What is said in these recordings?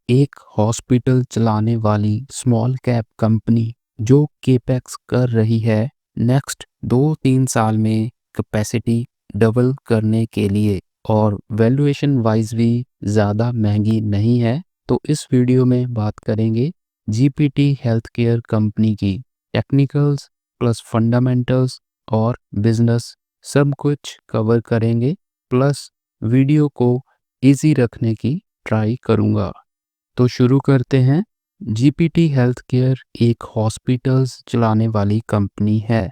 एक हॉस्पिटल चलाने वाली स्मॉल कैप कंपनी जो केपेक्स कर रही है नेक्स्ट 2-3 साल में कैपेसिटी डबल करने के लिए और वैल्यूएशन वाइज भी ज़्यादा महंगी नहीं है। तो इस वीडियो में बात करेंगे जीपीटी हेल्थ केयर कंपनी की टेक्निकल्स प्लस फंडामेंटल्स और बिजनेस सब कुछ कवर करेंगे, प्लस वीडियो को इजी रखने की ट्राई करूँगा। तो शुरू करते हैं। जीपीटी हेल्थ केयर एक हॉस्पिटल्स चलाने वाली कंपनी है।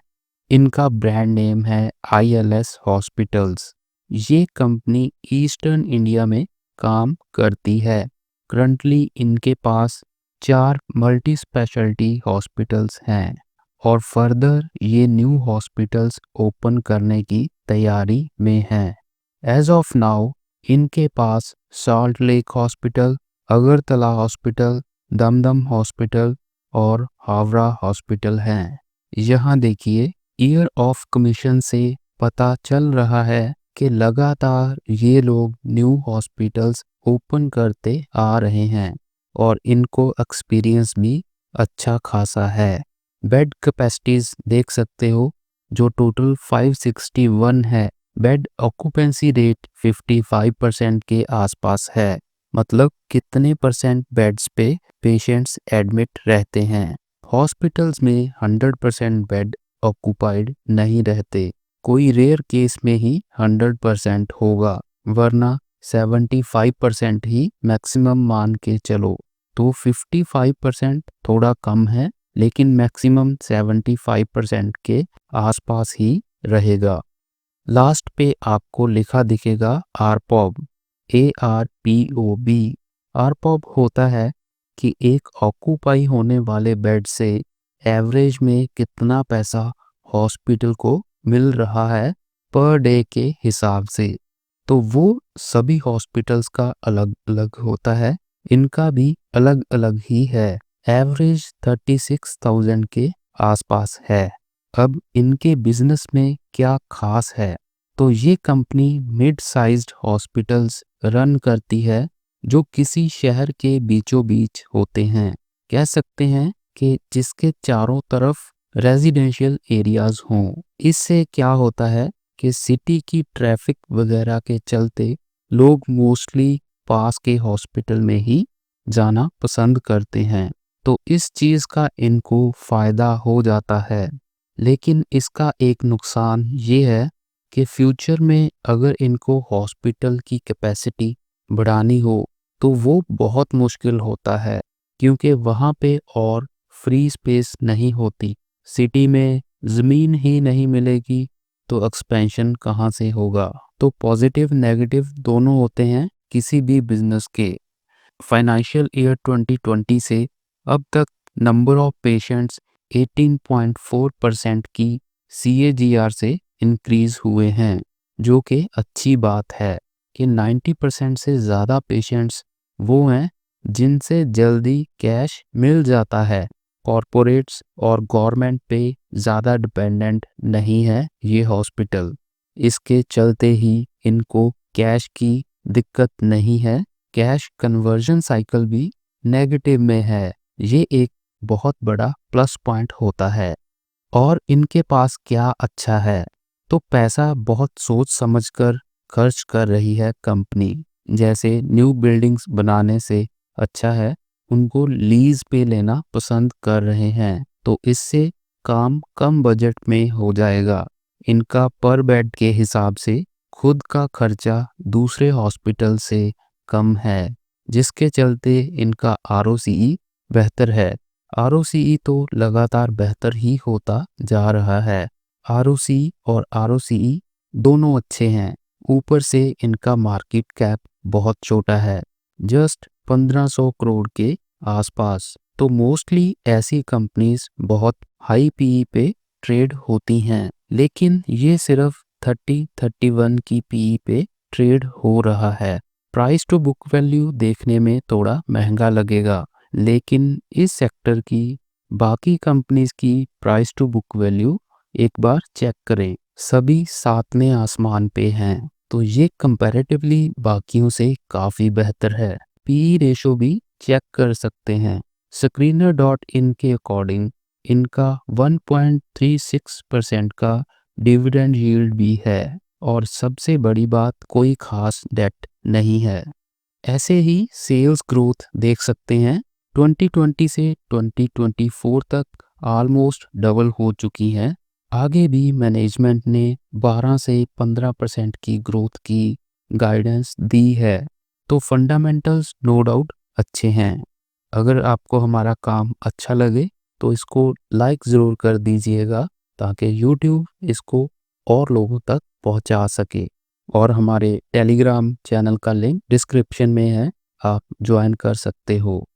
इनका ब्रांड नेम है आईएलएस हॉस्पिटल्स। ये कंपनी ईस्टर्न इंडिया में काम करती है। करंटली इनके पास 4 मल्टी स्पेशलिटी हॉस्पिटल्स हैं और फर्दर ये न्यू हॉस्पिटल्स ओपन करने की तैयारी में हैं। एज ऑफ नाउ इनके पास salt lake hospital, Agartala hospital, Dumdum hospital और हावड़ा हॉस्पिटल हैं। यहाँ देखिए, ईयर ऑफ कमीशन से पता चल रहा है कि लगातार ये लोग न्यू हॉस्पिटल्स ओपन करते आ रहे हैं और इनको एक्सपीरियंस भी अच्छा खासा है। बेड कैपेसिटीज देख सकते हो जो टोटल 561 है। बेड ऑक्यूपेंसी रेट 55% के आसपास है। मतलब कितने परसेंट बेड्स पे पेशेंट्स एडमिट रहते हैं। हॉस्पिटल्स में 100% बेड ऑक्यूपाइड नहीं रहते। कोई रेयर केस में ही 100% होगा, वरना 75% ही मैक्सिमम मान के चलो। तो 55% थोड़ा कम है, लेकिन मैक्सिमम 75% के आसपास ही रहेगा। लास्ट पे आपको लिखा दिखेगा आरपॉब, ARPOB। आरपॉब होता है कि एक ऑक्यूपाई होने वाले बेड से एवरेज में कितना पैसा हॉस्पिटल को मिल रहा है पर डे के हिसाब से। तो वो सभी हॉस्पिटल्स का अलग अलग होता है, इनका भी अलग अलग ही है। एवरेज 36,000 के आसपास है। अब इनके बिजनेस में क्या खास है, तो ये company mid sized hospitals run करती है जो किसी शहर के बीचों बीच होते हैं। कह सकते हैं कि जिसके चारों तरफ रेजिडेंशियल एरियाज हों। इससे क्या होता है कि सिटी की ट्रैफिक वगैरह के चलते लोग मोस्टली पास के हॉस्पिटल में ही जाना पसंद करते हैं। तो इस चीज़ का इनको फ़ायदा हो जाता है। लेकिन इसका एक नुकसान ये है कि फ्यूचर में अगर इनको हॉस्पिटल की कैपेसिटी बढ़ानी हो तो वो बहुत मुश्किल होता है, क्योंकि वहाँ पे और फ्री स्पेस नहीं होती। सिटी में ज़मीन ही नहीं मिलेगी तो एक्सपेंशन कहाँ से होगा। तो पॉजिटिव नेगेटिव दोनों होते हैं किसी भी बिजनेस के। फाइनेंशियल ईयर 2020 से अब तक नंबर ऑफ पेशेंट्स 18.4% की CAGR से इंक्रीज हुए हैं, जो कि अच्छी बात है कि 90% से ज़्यादा पेशेंट्स वो हैं जिनसे जल्दी कैश मिल जाता है। कॉरपोरेट्स और गवर्नमेंट पे ज़्यादा डिपेंडेंट नहीं है ये हॉस्पिटल। इसके चलते ही इनको कैश की दिक्कत नहीं है। कैश कन्वर्जन साइकिल भी नेगेटिव में है। ये एक बहुत बड़ा प्लस पॉइंट होता है। और इनके पास क्या अच्छा है, तो पैसा बहुत सोच समझकर खर्च कर रही है कंपनी। जैसे न्यू बिल्डिंग्स बनाने से अच्छा है उनको लीज पे लेना पसंद कर रहे हैं, तो इससे काम कम बजट में हो जाएगा। इनका पर बेड के हिसाब से खुद का खर्चा दूसरे हॉस्पिटल से कम है, जिसके चलते इनका ROCE बेहतर है। ROCE तो लगातार बेहतर ही होता जा रहा है। ROC और ROCE दोनों अच्छे हैं। ऊपर से इनका मार्केट कैप बहुत छोटा है, जस्ट 1500 करोड़ के आसपास। तो मोस्टली ऐसी कंपनीज बहुत हाई PE पे ट्रेड होती हैं, लेकिन ये सिर्फ 30-31 की PE पे ट्रेड हो रहा है। प्राइस टू बुक वैल्यू देखने में थोड़ा महंगा लगेगा, लेकिन इस सेक्टर की बाकी कंपनीज की प्राइस टू बुक वैल्यू एक बार चेक करें, सभी सातवें आसमान पे हैं। तो ये कंपैरेटिवली बाकियों से काफ़ी बेहतर है। PE रेशो भी चेक कर सकते हैं। स्क्रीनर डॉट इन के अकॉर्डिंग इनका 1.36% का डिविडेंड यील्ड भी है और सबसे बड़ी बात, कोई खास डेट नहीं है। ऐसे ही सेल्स ग्रोथ देख सकते हैं। 2020 से 2024 तक ऑलमोस्ट डबल हो चुकी है। आगे भी मैनेजमेंट ने 12 से 15% की ग्रोथ की गाइडेंस दी है। तो फंडामेंटल्स नो डाउट अच्छे हैं। अगर आपको हमारा काम अच्छा लगे तो इसको लाइक ज़रूर कर दीजिएगा ताकि यूट्यूब इसको और लोगों तक पहुंचा सके। और हमारे टेलीग्राम चैनल का लिंक डिस्क्रिप्शन में है, आप ज्वाइन कर सकते हो।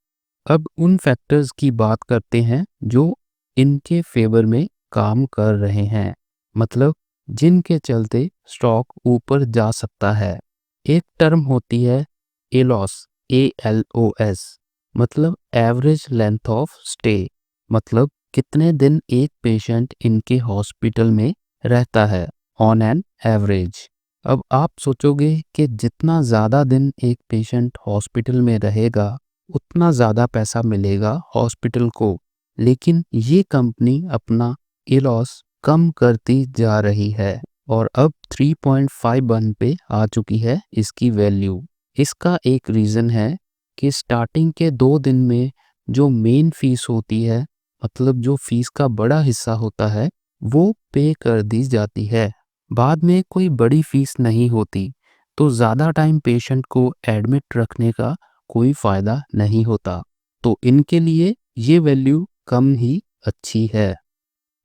अब उन फैक्टर्स की बात करते हैं जो इनके फेवर में काम कर रहे हैं, मतलब जिनके चलते स्टॉक ऊपर जा सकता है। एक टर्म होती है एलओएस, ALOS, मतलब एवरेज लेंथ ऑफ स्टे, मतलब कितने दिन एक पेशेंट इनके हॉस्पिटल में रहता है ऑन एन एवरेज। अब आप सोचोगे कि जितना ज़्यादा दिन एक पेशेंट हॉस्पिटल में रहेगा उतना ज़्यादा पैसा मिलेगा हॉस्पिटल को, लेकिन ये कंपनी अपना लॉस कम करती जा रही है और अब 3.51 पे आ चुकी है इसकी वैल्यू। इसका एक रीज़न है कि स्टार्टिंग के 2 दिन में जो मेन फीस होती है, मतलब जो फीस का बड़ा हिस्सा होता है, वो पे कर दी जाती है। बाद में कोई बड़ी फीस नहीं होती, तो ज़्यादा टाइम पेशेंट को एडमिट रखने का कोई फ़ायदा नहीं होता। तो इनके लिए ये वैल्यू कम ही अच्छी है।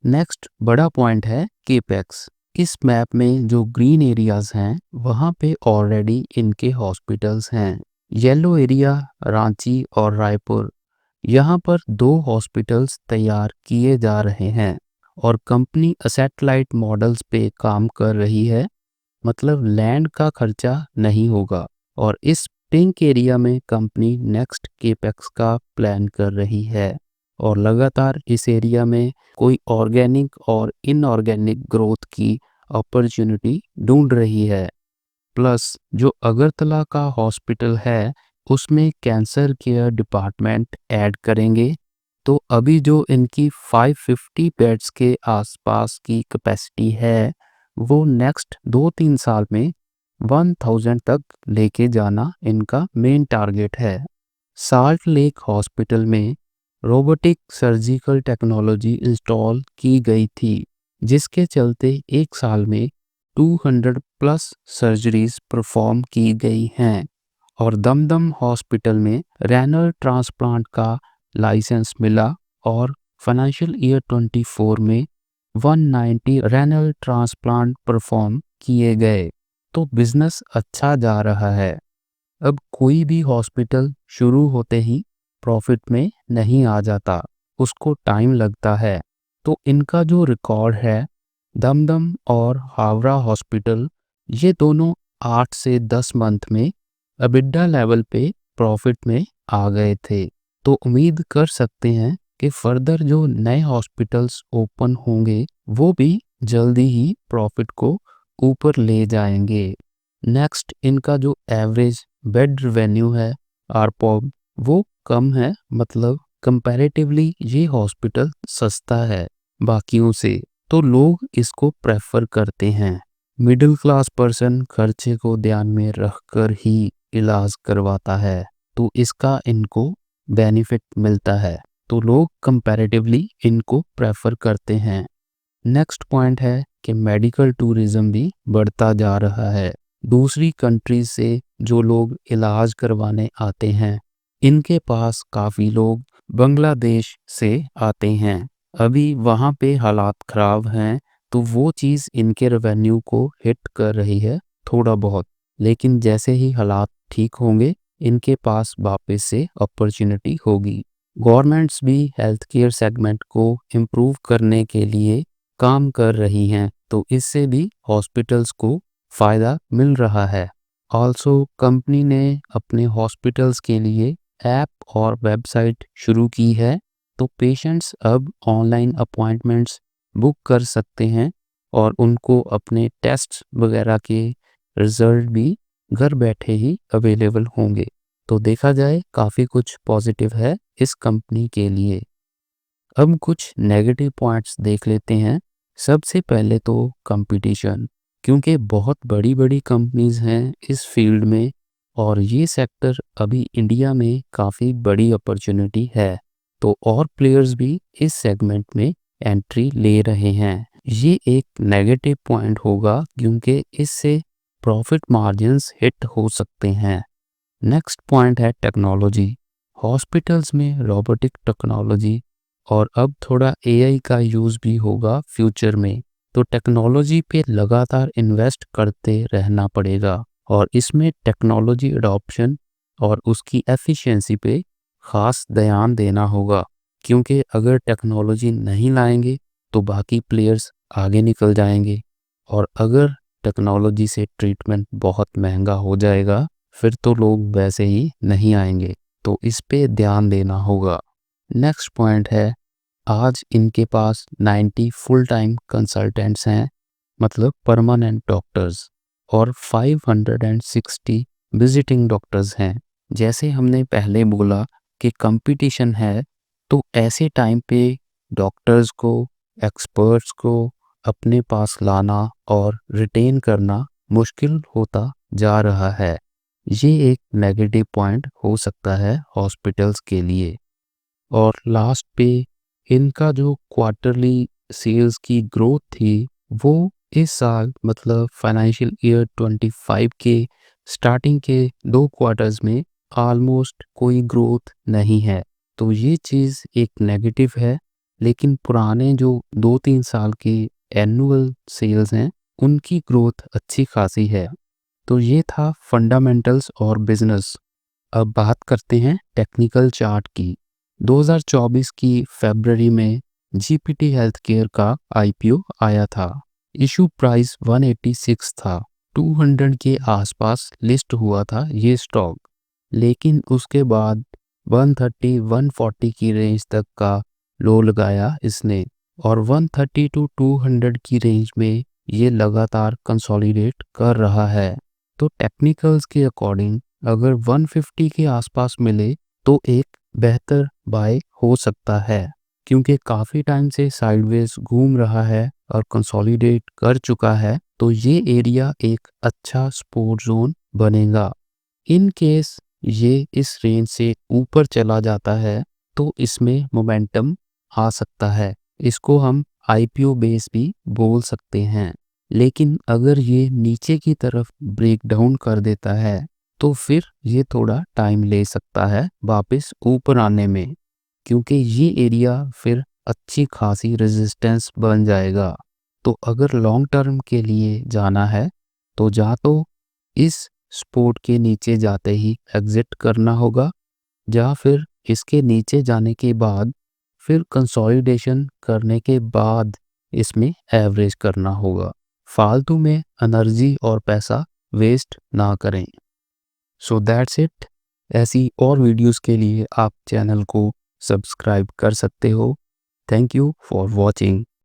नेक्स्ट बड़ा पॉइंट है केपेक्स। इस मैप में जो ग्रीन एरियाज हैं वहाँ पे ऑलरेडी इनके हॉस्पिटल्स हैं। येलो एरिया रांची और रायपुर, यहाँ पर 2 हॉस्पिटल्स तैयार किए जा रहे हैं और कंपनी सैटेलाइट मॉडल्स पे काम कर रही है, मतलब लैंड का खर्चा नहीं होगा। और इस पिंक एरिया में कंपनी नेक्स्ट केपेक्स का प्लान कर रही है और लगातार इस एरिया में कोई ऑर्गेनिक और इनऑर्गेनिक ग्रोथ की अपॉर्चुनिटी ढूंढ रही है। प्लस जो अगरतला का हॉस्पिटल है उसमें कैंसर केयर डिपार्टमेंट ऐड करेंगे, तो अभी जो इनकी 550 बेड्स के आसपास की कैपेसिटी है वो नेक्स्ट 2-3 साल में 1000 तक लेके जाना इनका मेन टारगेट है। साल्ट लेक हॉस्पिटल में रोबोटिक सर्जिकल टेक्नोलॉजी इंस्टॉल की गई थी, जिसके चलते एक साल में 200 प्लस सर्जरीज परफॉर्म की गई हैं। और दमदम हॉस्पिटल में रेनल ट्रांसप्लांट का लाइसेंस मिला और फाइनेंशियल ईयर 24 में 190 रेनल ट्रांसप्लांट परफॉर्म किए गए। तो बिजनेस अच्छा जा रहा है। अब कोई भी हॉस्पिटल शुरू होते ही प्रॉफिट में नहीं आ जाता, उसको टाइम लगता है। तो इनका जो रिकॉर्ड है, दमदम और हावड़ा हॉस्पिटल, ये दोनों 8 से 10 मंथ में अबिडा लेवल पे प्रॉफिट में आ गए थे। तो उम्मीद कर सकते हैं कि फर्दर जो नए हॉस्पिटल्स ओपन होंगे वो भी जल्दी ही प्रॉफिट को ऊपर ले जाएंगे। नेक्स्ट इनका जो एवरेज बेड रेवेन्यू है, आरपॉब, वो कम है, मतलब कंपैरेटिवली ये हॉस्पिटल सस्ता है बाकियों से, तो लोग इसको प्रेफर करते हैं। मिडिल क्लास पर्सन खर्चे को ध्यान में रखकर ही इलाज करवाता है, तो इसका इनको बेनिफिट मिलता है, तो लोग कंपैरेटिवली इनको प्रेफर करते हैं। नेक्स्ट पॉइंट है कि मेडिकल टूरिज्म भी बढ़ता जा रहा है। दूसरी कंट्रीज से जो लोग इलाज करवाने आते हैं, इनके पास काफ़ी लोग बांग्लादेश से आते हैं। अभी वहाँ पे हालात ख़राब हैं, तो वो चीज़ इनके रेवेन्यू को हिट कर रही है थोड़ा बहुत, लेकिन जैसे ही हालात ठीक होंगे इनके पास वापस से अपॉर्चुनिटी होगी। गवर्नमेंट्स भी हेल्थ केयर सेगमेंट को इम्प्रूव करने के लिए काम कर रही हैं, तो इससे भी हॉस्पिटल्स को फ़ायदा मिल रहा है। ऑल्सो कंपनी ने अपने हॉस्पिटल्स के लिए ऐप और वेबसाइट शुरू की है, तो पेशेंट्स अब ऑनलाइन अपॉइंटमेंट्स बुक कर सकते हैं और उनको अपने टेस्ट वगैरह के रिजल्ट भी घर बैठे ही अवेलेबल होंगे। तो देखा जाए काफ़ी कुछ पॉजिटिव है इस कंपनी के लिए। अब कुछ नेगेटिव पॉइंट्स देख लेते हैं। सबसे पहले तो कंपटीशन, क्योंकि बहुत बड़ी-बड़ी कंपनीज़ हैं इस फील्ड में और ये सेक्टर अभी इंडिया में काफ़ी बड़ी अपॉर्चुनिटी है। तो और प्लेयर्स भी इस सेगमेंट में एंट्री ले रहे हैं। ये एक नेगेटिव पॉइंट होगा क्योंकि इससे प्रॉफिट मार्जिन्स हिट हो सकते हैं। नेक्स्ट पॉइंट है टेक्नोलॉजी। हॉस्पिटल्स में रोबोटिक टेक्नोलॉजी और अब थोड़ा एआई का यूज़ भी होगा फ्यूचर में, तो टेक्नोलॉजी पे लगातार इन्वेस्ट करते रहना पड़ेगा और इसमें टेक्नोलॉजी अडॉप्शन और उसकी एफिशिएंसी पे ख़ास ध्यान देना होगा, क्योंकि अगर टेक्नोलॉजी नहीं लाएंगे तो बाकी प्लेयर्स आगे निकल जाएंगे और अगर टेक्नोलॉजी से ट्रीटमेंट बहुत महंगा हो जाएगा फिर तो लोग वैसे ही नहीं आएंगे, तो इस पे ध्यान देना होगा। नेक्स्ट पॉइंट है, आज इनके पास 90 फुल टाइम कंसल्टेंट्स हैं, मतलब परमानेंट डॉक्टर्स, और 560 विजिटिंग डॉक्टर्स हैं। जैसे हमने पहले बोला कि कंपटीशन है, तो ऐसे टाइम पे डॉक्टर्स को, एक्सपर्ट्स को अपने पास लाना और रिटेन करना मुश्किल होता जा रहा है। ये एक नेगेटिव पॉइंट हो सकता है हॉस्पिटल्स के लिए। और लास्ट पे इनका जो क्वार्टरली सेल्स की ग्रोथ थी वो इस साल मतलब फाइनेंशियल ईयर 25 के स्टार्टिंग के 2 क्वार्टर्स में ऑलमोस्ट कोई ग्रोथ नहीं है। तो ये चीज़ एक नेगेटिव है, लेकिन पुराने जो 2-3 साल के एनुअल सेल्स हैं उनकी ग्रोथ अच्छी खासी है। तो ये था फंडामेंटल्स और बिजनेस। अब बात करते हैं टेक्निकल चार्ट की। 2024 की फरवरी में जीपीटी हेल्थकेयर का आईपीओ आया था। इशू प्राइस 186 था। 200 के आसपास लिस्ट हुआ था ये स्टॉक, लेकिन उसके बाद 130-140 की रेंज तक का लो लगाया इसने और 130 टू 200 की रेंज में ये लगातार कंसोलिडेट कर रहा है। तो टेक्निकल्स के अकॉर्डिंग अगर 150 के आसपास मिले तो एक बेहतर बाय हो सकता है, क्योंकि काफ़ी टाइम से साइडवेज घूम रहा है और कंसोलिडेट कर चुका है, तो ये एरिया एक अच्छा सपोर्ट जोन बनेगा। इन केस ये इस रेंज से ऊपर चला जाता है तो इसमें मोमेंटम आ सकता है। इसको हम आईपीओ बेस भी बोल सकते हैं। लेकिन अगर ये नीचे की तरफ ब्रेक डाउन कर देता है तो फिर ये थोड़ा टाइम ले सकता है वापस ऊपर आने में, क्योंकि ये एरिया फिर अच्छी खासी रेजिस्टेंस बन जाएगा। तो अगर लॉन्ग टर्म के लिए जाना है तो तो इस सपोर्ट के नीचे जाते ही एग्जिट करना होगा, या फिर इसके नीचे जाने के बाद फिर कंसोलिडेशन करने के बाद इसमें एवरेज करना होगा। फालतू में एनर्जी और पैसा वेस्ट ना करें। So that's it. ऐसी और वीडियोस के लिए आप चैनल को सब्सक्राइब कर सकते हो। Thank you for watching.